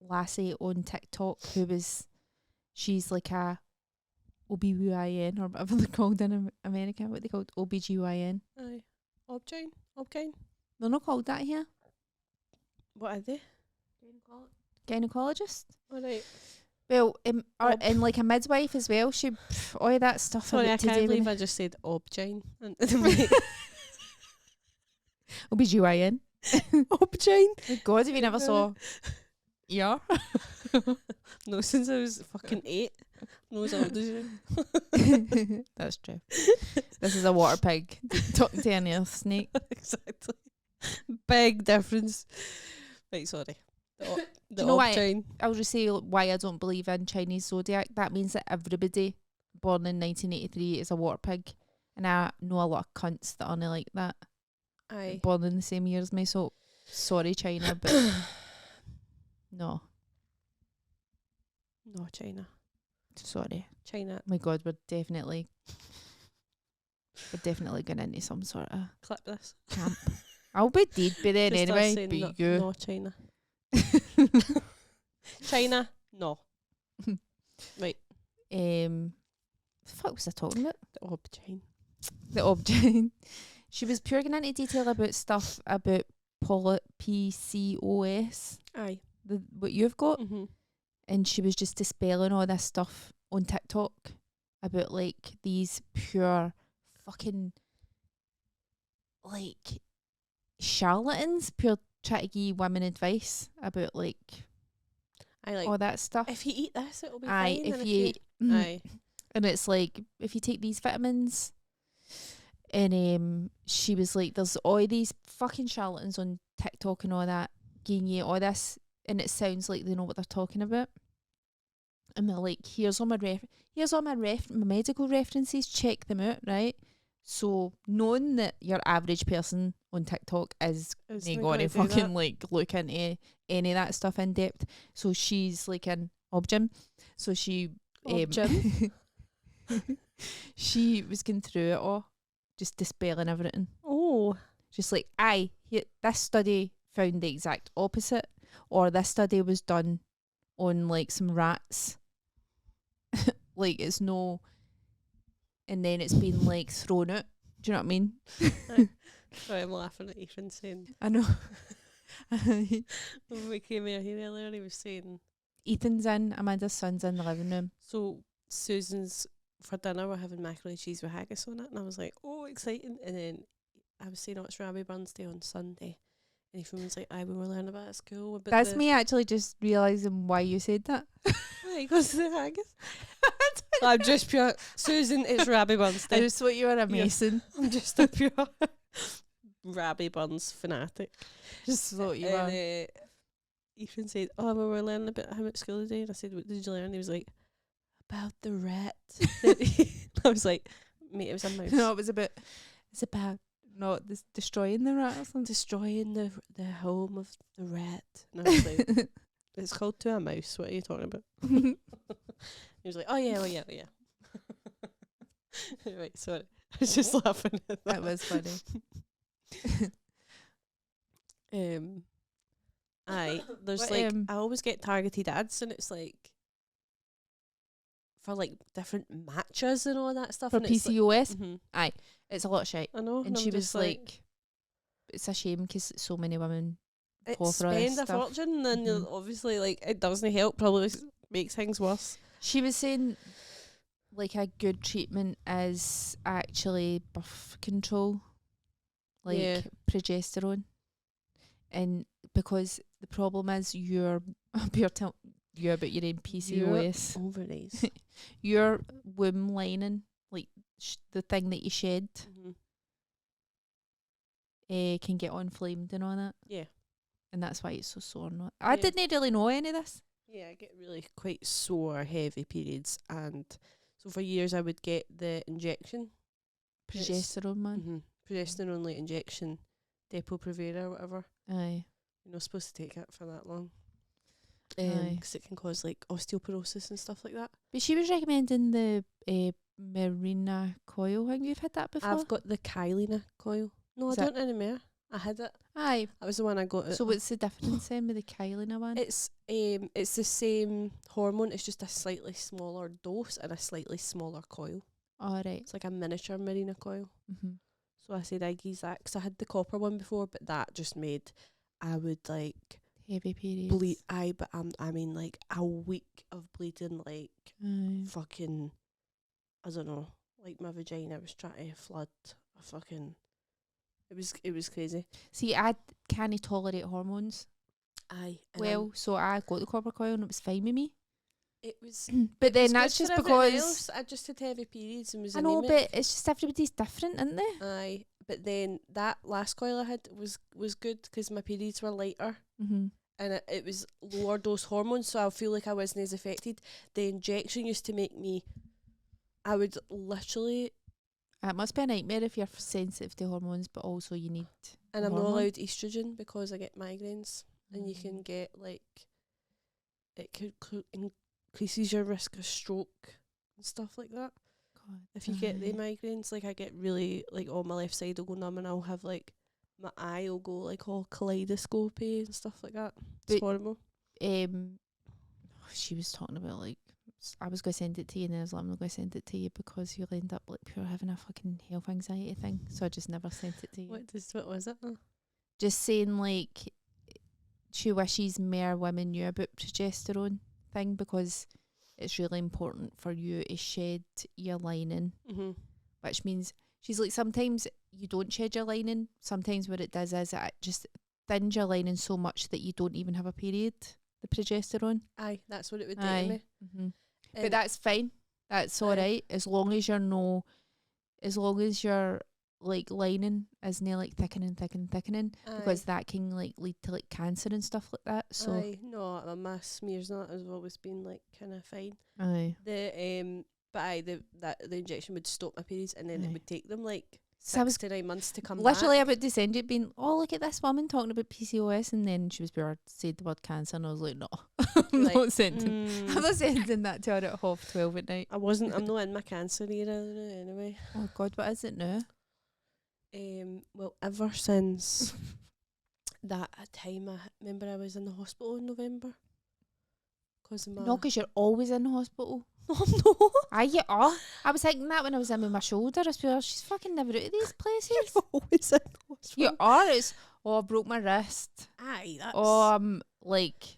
lassie on TikTok she's like a OBGYN or whatever they're called in America. What they called? OBGYN. Aye. Obgyn. They're not called that here. What are they? Gynecologist. Alright. Well, and like a midwife as well. She all that stuff. Sorry, I about to can't do believe with I just said obgyn. OBGYN. Obgyn. My God, if you never saw. Yeah. No, since I was fucking 8. No, as old as you. That's true. This is a water pig talking to an earth snake. Exactly. big difference. Right, sorry. The you know why- Obgyn. I'll just say why I don't believe in Chinese zodiac. That means that everybody born in 1983 is a water pig. And I know a lot of cunts that aren't like that. Aye. Born in the same year as me. So, sorry, China, but no. No, China. Sorry. China. My God, we're definitely going into some sort of Clip this. camp. I'll be dead by then Just us anyway. saying Be no, you. no, China. China. No. Right. The fuck was I talking about? The Obgyn. The object. She was pouring into detail about stuff about PCOS, Aye. what you've got, Mm-hmm. and she was just dispelling all this stuff on TikTok about like these pure fucking like charlatans, pure try to give women advice about like I like. all that stuff. If you eat this, it'll be Aye, fine. if and you, aye. and it's like if you take these vitamins, and she was like, "There's all these fucking charlatans on TikTok and all that, giving you all this, and it sounds like they know what they're talking about." And they're like, "Here's all my my medical references. Check them out, right?" So knowing that your average person on TikTok is It's not not going to gonna do fucking that. like look into any of that stuff in depth. So she's like an obgyn. So she Obgyn? she was going through it all, just dispelling everything. Oh. Just like, this study found the exact opposite, or this study was done on like some rats. Like it's no, and then it's been like thrown out. Do you know what I mean? Sorry, I'm laughing at Ethan saying. I know. When we came here earlier, he was saying. Ethan's in, Amanda's son's in the living room. So Susan's for dinner. We're having macaroni and cheese with haggis on it, and I was like, "Oh, exciting!" And then I was saying, "Oh, it's Rabbi Burns Day on Sunday," and Ethan was like, "I we were learning about at school." About That's the me actually just realising why you said that. Why? Because the haggis. I'm just pure Susan. It's Rabbi Burns I Day. just thought you were a mason. I'm just a pure Rabbi Burns fanatic. Just thought you And were. Ethan said, "Oh, we were learning about him at school today," and I said, "What did you learn?" And he was like, "About the rat." I was like, "Mate, it was a mouse." No, it's about not destroying the rat or something. Destroying the home of the rat. And I was like, "It's called To a Mouse. What are you talking about?" He was like, "Oh yeah, oh yeah, oh yeah." Right, sorry. I was just laughing at that. That was funny. Aye, there's What, like I always get targeted ads, and it's like for like different matches and all that stuff. For and it's like, PCOS, it's a lot of shit. I know, And I'm she was just like, it's a shame because so many women it fall for all this spend a stuff. fortune, and then Mhm. obviously like it doesn't help. Probably makes things worse. She was saying like a good treatment is actually birth control, like Yeah. progesterone. And because the problem is you're but you're in PCOS. Your ovaries. Your womb lining, like the thing that you shed, can get inflamed and all that. Yeah. And that's why it's so sore. I Yeah. didn't really know any of this. Yeah, I get really quite sore, heavy periods, and so for years I would get the injection. Progesterone, man. Mm-hmm. Progesterone like injection, Depo-Provera or whatever. Aye. You're not supposed to take it for that long. Aye. Because it can cause like osteoporosis and stuff like that. But she was recommending the Marina coil. Have you had that before? I've got the Kylina coil. No, Is I that- don't anymore. I had it. Aye. That was the one I got. So what's the difference then with the Kylina one? It's the same hormone. It's just a slightly smaller dose and a slightly smaller coil. All right. It's like a miniature Marina coil. Mm-hmm. So I said I'd use that because I had the copper one before, but that just made I would like Heavy periods. bleed. But I mean like a week of bleeding, like Aye. fucking, I don't know, like my vagina was trying to flood a fucking. It was crazy. See, I can't tolerate hormones. Aye. Well, so I got the copper coil and it was fine with me. it was. But then It's that's good just for everything because else. I just had heavy periods and was I know, anemic. but it's just everybody's different, isn't they? Aye, but then that last coil I had was good because my periods were lighter. Mm-hmm. And it was lower dose hormones, so I feel like I wasn't as affected. The injection used to make me, I would literally, It must be a nightmare if you're sensitive to hormones, but also you need. and a I'm not hormone. allowed estrogen because I get migraines, and you can get like, it could increases your risk of stroke and stuff like that. God. If you get the migraines, like I get really, like all my left side will go numb, and I'll have like, my eye will go like all kaleidoscopy and stuff like that. It's But horrible. She was talking about like, I was going to send it to you, and then I was like, I'm not going to send it to you because you'll end up like pure having a fucking health anxiety thing. So I just never sent it to you. What was it? Just saying like, she wishes more women knew about progesterone thing because it's really important for you to shed your lining, which means she's like, sometimes you don't shed your lining. Sometimes what it does is it just thins your lining so much that you don't even have a period. The progesterone. Aye, that's what it would do to me. Mm-hmm. But that's fine. That's all right as long as you're like lining isn't like thickening, because that can like lead to like cancer and stuff like that. So aye, no, my smears and that has always been like kind of fine. Aye. But the injection would stop my periods, and then it would take them like 6 to 9 months to come literally back. about to send it being, oh, look at this woman talking about PCOS, and then she was said the word cancer, and I was like, no, I'm not sending that to her at 12:30 at night. I'm not in my cancer era anyway. Oh God, what is it now? Well, ever since that time, I remember I was in the hospital in November. No, because you're always in the hospital. No, I'm not. Aye, you are. I was thinking that when I was in with my shoulder. I was she's fucking never out of these places. You're always in the hospital. You are. It's, I broke my wrist. Aye, that's... like,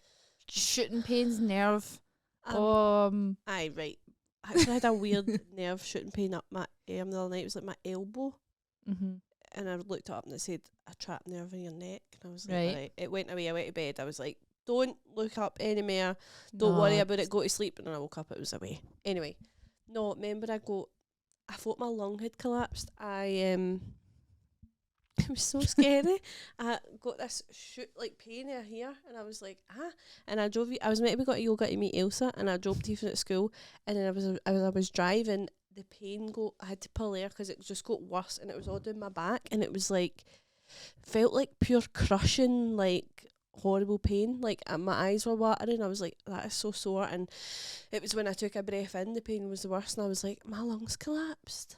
shooting pains, nerve. Aye, right. I actually had a weird nerve shooting pain up my arm the other night. It was like my elbow. Mm-hmm. And I looked it up and it said a trapped nerve in your neck. And I was like, Right. right. It went away. I went to bed. I was like, don't look up anymore. Don't worry about it. Go to sleep. And then I woke up, it was away. Anyway, no, remember I thought my lung had collapsed. It was so scary. I got this pain here, and I was like, and I was meant to go to yoga to meet Elsa, and I drove to at school, and then I was driving, the pain I had to pull air because it just got worse, and it was all down my back, and it was like, felt like pure crushing, like horrible pain, like my eyes were watering. I was like, that is so sore. And it was when I took a breath in, the pain was the worst, and I was like, my lungs collapsed.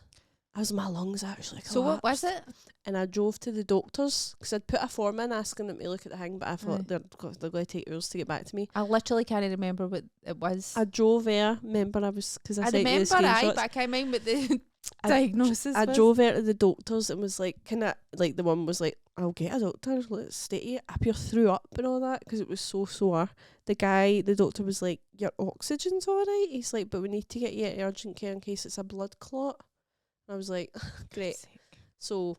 My lungs actually collapsed. So what was it? And I drove to the doctors because I'd put a form in asking them to look at the thing, but I thought they're going to take hours to get back to me. I literally can't remember what it was. I drove there. Remember, I sent you the screenshots. But I can't remember what the diagnosis I was. drove there to the doctors and was like, the one was like, I'll get a doctor, let's stay. I pure threw up and all that because it was so sore. The doctor was like, your oxygen's alright. He's like, but we need to get you to urgent care in case it's a blood clot. And I was like, great. So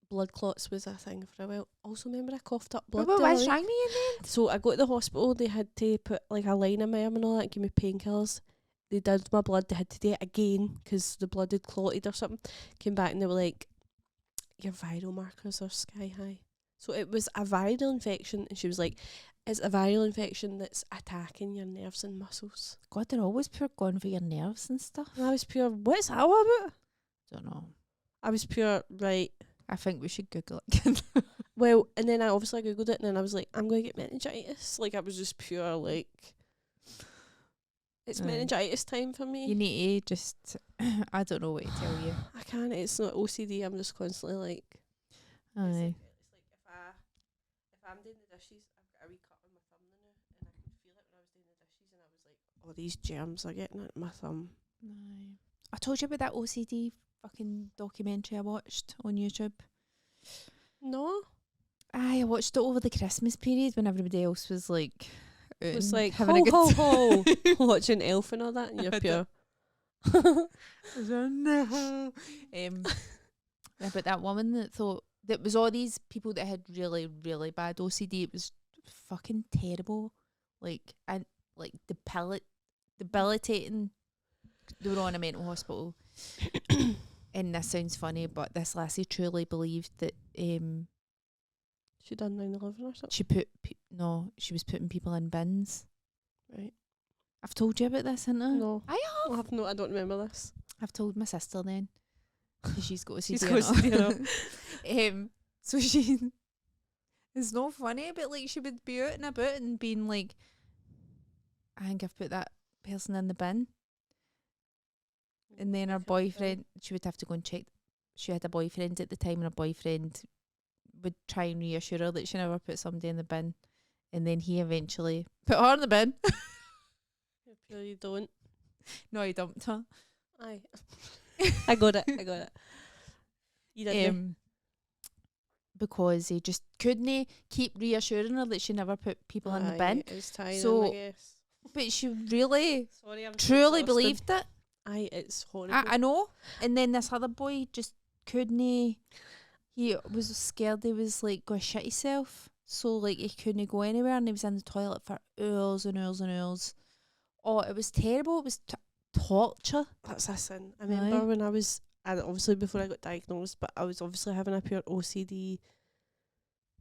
blood clots was a thing for a while. Also, remember I coughed up blood. What was wrong with you then? So I got to the hospital. They had to put like a line in my arm and all that, and give me painkillers. They did my blood. They had to do it again because the blood had clotted or something. Came back and they were like, your viral markers are sky high. So it was a viral infection, and she was like, it's a viral infection that's attacking your nerves and muscles. God, they're always pure going for your nerves and stuff. And I was pure, what's that all about? Don't know. I was pure, right. I think we should Google it. Well, and then I obviously Googled it, and then I was like, I'm going to get meningitis. Like, I was just pure, like, it's meningitis time for me. You need to just, I don't know what to tell you. I can't, it's not OCD, I'm just constantly like, Aye. it's like if I'm doing the dishes, I've got a wee cut on my thumb now, and I could feel it when I was doing the dishes, and I was like, oh, these germs are getting at my thumb. Aye. I told you about that OCD fucking documentary I watched on YouTube. No? Aye, I watched it over the Christmas period when everybody else was like, It was like, having a ho, good ho, ho, watching Elf and all that, and you're pure. No. But that woman that thought that was all these people that had really, really bad OCD. It was fucking terrible, like debilitating. They were on a mental hospital. and this sounds funny, but this lassie truly believed that She done 9/11 or something. she put she was putting people in bins. Right. I've told you about this, haven't I? No. I I have. have no. I don't remember this. I've told my sister then. 'Cause she's got to see She's got to see DNA. So she, it's not funny, but like she would be out and about and being like, I think I've put that person in the bin. And then her boyfriend, she would have to go and check. She had a boyfriend at the time, and her boyfriend would try and reassure her that she never put somebody in the bin. And then he eventually put her in the bin. You don't. No, he dumped her. Aye. I got it. I got it. You didn't. Because he just couldn't keep reassuring her that she never put people in the bin. It's tiring, So- I guess. But she really, Sorry, I'm truly exhausted. believed it. Aye, it's horrible. I know. And then this other boy just couldn't. He was scared he was like going to shit himself. So like he couldn't go anywhere, and he was in the toilet for hours and hours and hours. Oh, it was terrible. It was torture. That's a sin. I remember when I was, and obviously before I got diagnosed, but I was obviously having a pure OCD,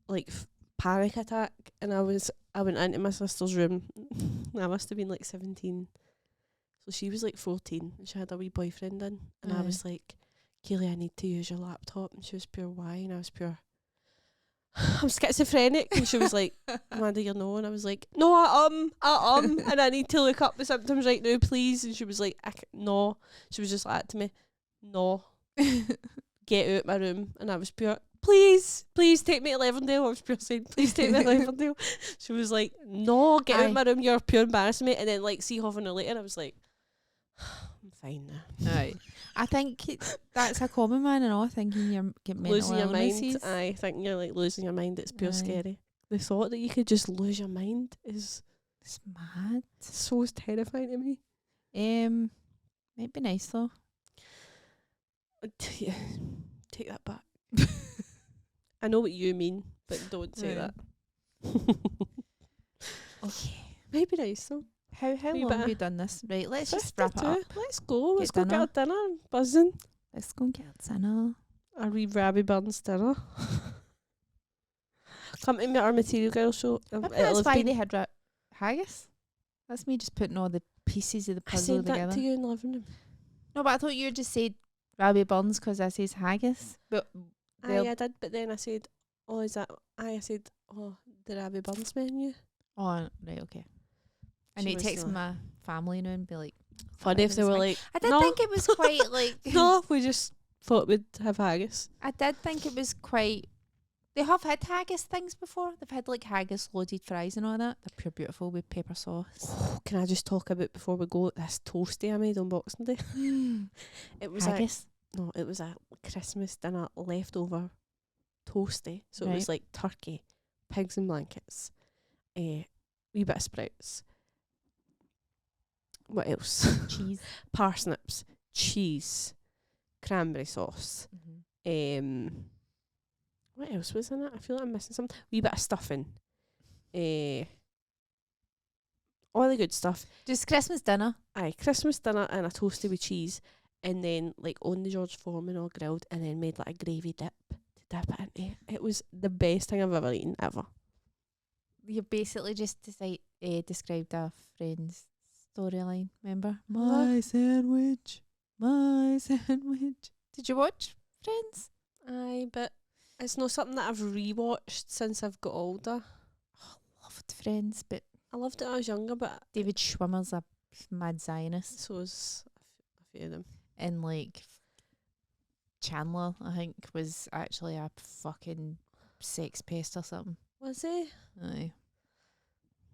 like panic attack, and I went into my sister's room. I must have been like 17, so she was like 14, and she had a wee boyfriend in, and I was like, Keely, I need to use your laptop, and she was pure, why? And I was pure, I'm schizophrenic, and she was like, Amanda, you know, and I was like, no, and I need to look up the symptoms right now, please. And she was like, no. She was just like that to me, no, get out my room. And I was pure, please take me to Levendale. I was pure saying, please take me to Levendale. She was like, no, get out my room, you're pure embarrassing me. And then like see half an hour later, I was like, I'm fine now. Right. I think that's a common man and all, thinking you're getting mental Losing your mind. illnesses. I think you're like losing your mind. It's pure Aye. scary. The thought that you could just lose your mind is It's mad. so terrifying to me. Might be nice though. Yeah, take that back. I know what you mean, but don't say Right. that. Okay. Maybe nice though. How Wee long bit have of we done this? Right, let's just 52. wrap it up. Let's go. Let's Get go get our dinner. I'm buzzing. Let's go and get dinner. A wee Rabbi Burns dinner. Come to our Material Girl show. Maybe that's why they had haggis. That's me just putting all the pieces of the I puzzle said that together. to you in the living room. No, but I thought you just said Rabbi Buns because I says haggis. But Aye, I did, but then I said, oh, is that... I said, oh, the Rabbi Burns menu. oh, right, okay. I She need to was text like- my family now and be like, Funny if they were like, I did no. think it was quite like no, we just thought we'd have haggis. I did think it was quite. They have had haggis things before. They've had like haggis loaded fries and all that. They're pure beautiful with pepper sauce. Oh, can I just talk about before we go this toasty I made on Boxing Day? It was haggis. it was a Christmas dinner leftover toasty. So it Right. was like turkey, pigs in blankets, wee bit of sprouts. What else? Cheese. Parsnips, cheese, cranberry sauce. What else was in it? I feel like I'm missing something. Wee bit of stuffing. All the good stuff. Just Christmas dinner. Aye, Christmas dinner and a toasty with cheese, and then like on the George Foreman all grilled, and then made like a gravy dip to dip it into. It was the best thing I've ever eaten ever. You basically just described a friend's storyline. Remember? What? My sandwich. My sandwich. Did you watch Friends? Aye, but it's not something that I've rewatched since I've got older. Loved Friends, but I loved it when I was younger, but David Schwimmer's a mad Zionist. so is a few of them. And like Chandler, I think, was actually a fucking sex pest or something. Was he? Aye.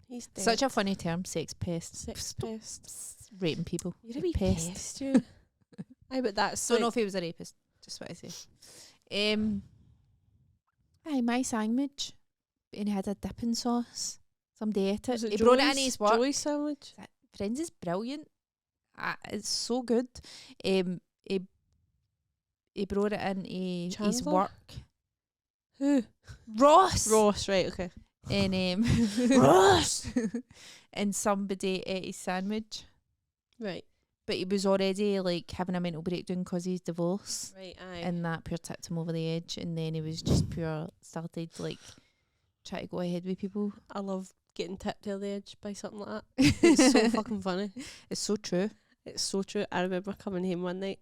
He's dead. Such a funny term, sex pest. sex pest. Raping people. You're a wee Pest. pest, you. Aye, but that's Don't know like, if he was a rapist. Just what I say. Aye, my sandwich. And he had a dipping sauce. Somebody ate it. was it He brought it in Joey's- his work. Joey's sandwich. Friends is brilliant. It's so good. He brought it in his Chandler? work. Who? Ross. Ross, right, okay. And Ross! and somebody ate his sandwich. Right. but he was already like having a mental breakdown because his divorce, Right, aye. and that pure tipped him over the edge. And then he was just pure started like try to go ahead with people. I love getting tipped over the edge by something like that. It's so fucking funny. It's so true. It's so true. I remember coming home one night.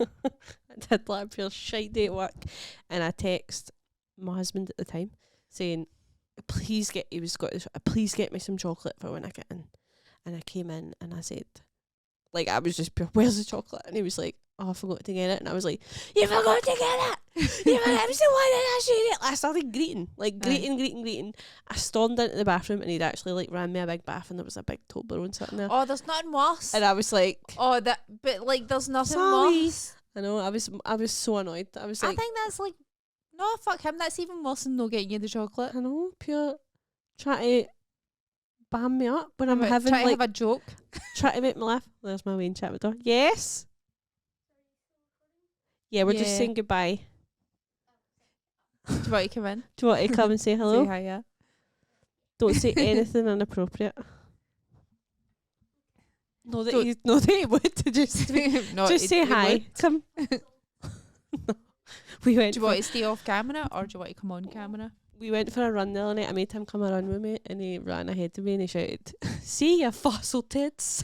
I did like a pure shite day at work, and I text my husband at the time saying, please get me some chocolate for when I get in. And I came in and I said, like, I was just pure, where's the chocolate? And he was like, oh, I forgot to get it. And I was like, you forgot to get it! You forgot to, why did I say it? I started greeting. I stormed into the bathroom, and he'd actually like ran me a big bath, and there was a big Toblerone sitting there. Oh, there's nothing worse. And I was like, oh, that, but like, there's nothing sorry. worse. I know, I was so annoyed. I was like, I think that's like, no, fuck him. That's even worse than not getting you the chocolate. I know, pure trying to bam me up when I'm having try to like have a joke. try to make me laugh. There's my Wayne chat with her. Yes. Yeah, we're just saying goodbye. Do you want to come in? Do you want to come and say hello? Say hi, yeah. Don't say anything inappropriate. No, that he would to just No, just say hi. would. Come. No. We went. Do you want to stay off camera or do you want to come on camera? We went for a run the other night. I made him come a run with me, and he ran ahead of me and he shouted, "See you fossil tits."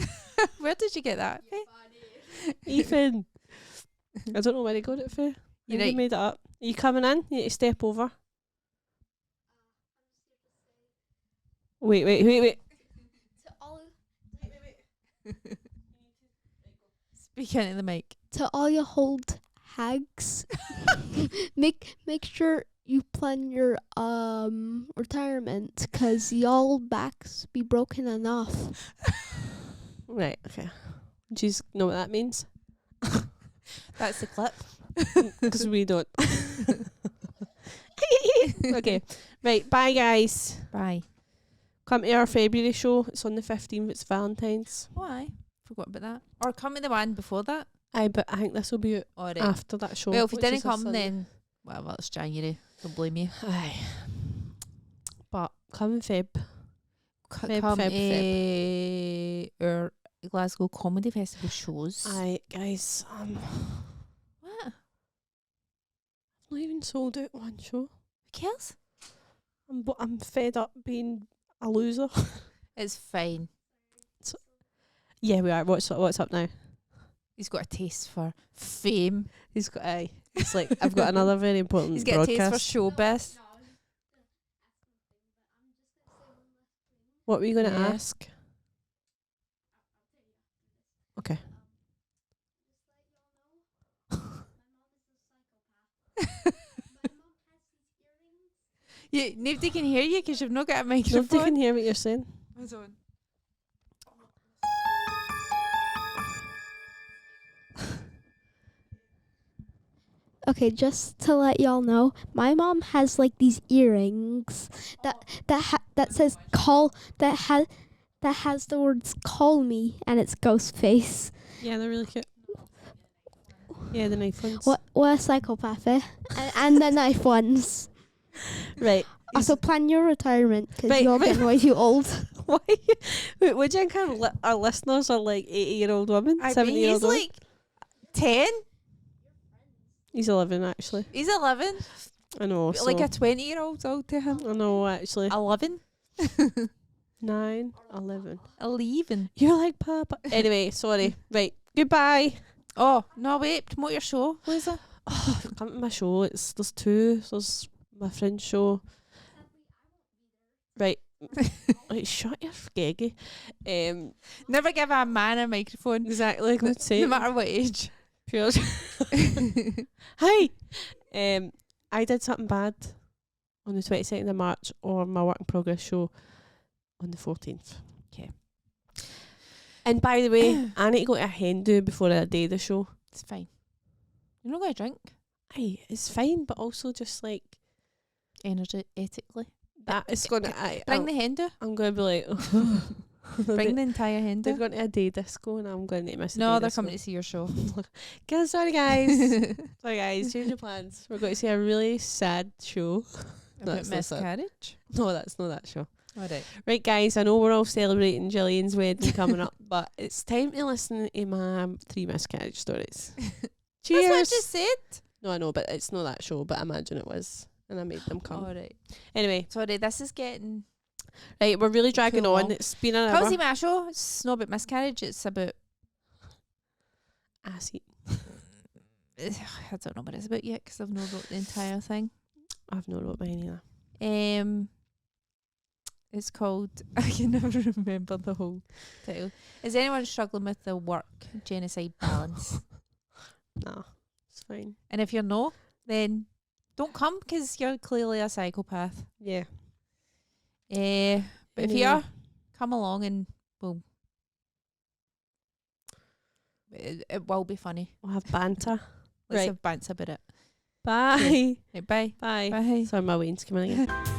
Where did you get that? Ethan. I don't know where he got it for. You He made it up. Are you coming in? You need to step over. Wait. To all Speak into the mic. to all you hold hags, make sure you plan your retirement, 'cause y'all backs be broken enough. Right, okay. Do you know what that means? That's the clip. Because we don't. Okay, right, bye guys. Bye. Come to our February show. It's on the 15th. It's Valentine's. Why? Forgot about that. Or come to the one before that. Aye, but I think this will be out Alright. after that show. Well, if you which didn't is a come, Sunday. then whatever. It's January. Don't blame you. Aye. But come in Feb. Feb, Come Feb, to our Glasgow Comedy Festival shows. Aye, guys. What? I've not even sold out one show. Who cares? I'm fed up being a loser. It's fine. Yeah, we are. What's up now? He's got a taste for fame. He's got aye. It's like I've got another very important He's got a taste broadcast. for showbiz. What were you going to Yeah. ask? Okay. Nobody can hear you because you've not got a Nobody microphone. can hear what you're saying. Hold on. Okay, just to let y'all know, my mom has like these earrings that says call that has the words "call me" and it's ghost face. Yeah, they're really cute. Yeah, the knife ones. What a psychopath, eh? and the knife ones. Right. Also, plan your retirement because Right, you're right. getting way too old. Why? Wait, would you think our listeners are like 80-year-old women? I mean, 70-year-old he's women? like 10. He's 11 actually. He's 11. I know. Like so- a 20-year-old old to him. I know actually. 11. 9, 11. 11. You're like Papa. Anyway, sorry. Right. Goodbye. Oh, no, wait. Promote your show, Lisa. Oh, come to my show. There's two. There's my friend's show. Right. Right, shut your geggy. Never give a man a microphone. Exactly like I'd say. No matter what age. Pure. Hi. I did something bad on the 22nd of March or my work in progress show on the 14th. Okay. And by the way, I need to go to a hen do before I do the show. It's fine. You're not going to drink Aye, it's fine, but also just like energetically. that. It's gonna. Bring the hen do. I'm gonna be like, Bring the entire hen they're do. going to a day disco, and I'm going to miss. No, a day they're disco. coming to see your show. Guys, sorry guys, sorry guys, change your plans. We're going to see a really sad show. About That's not sad. miscarriage. No, that's not that show. All right. Right, guys, I know we're all celebrating Gillian's wedding coming up, but it's time to listen to my 3 miscarriage stories. Cheers. That's what I just said. No, I know, but it's not that show, but imagine it was. And I made them come. All right. Anyway. Sorry, this is getting... Right, we're really dragging Too on. long. It's been an How hour. see my show? It's not about miscarriage, it's about... Ass eating. I don't know what it's about yet because I've not wrote the entire thing. I've not wrote mine either. It's called... I can never remember the whole title. Is anyone struggling with the work genocide balance? Nah, it's fine. And if you're not, then don't come because you're clearly a psychopath. Yeah. But if Anyway. you are, come along and boom. It will be funny. We'll have banter. Let's Right. have banter about it. Bye. Right, bye. Bye. Bye. Sorry, my wind's coming again.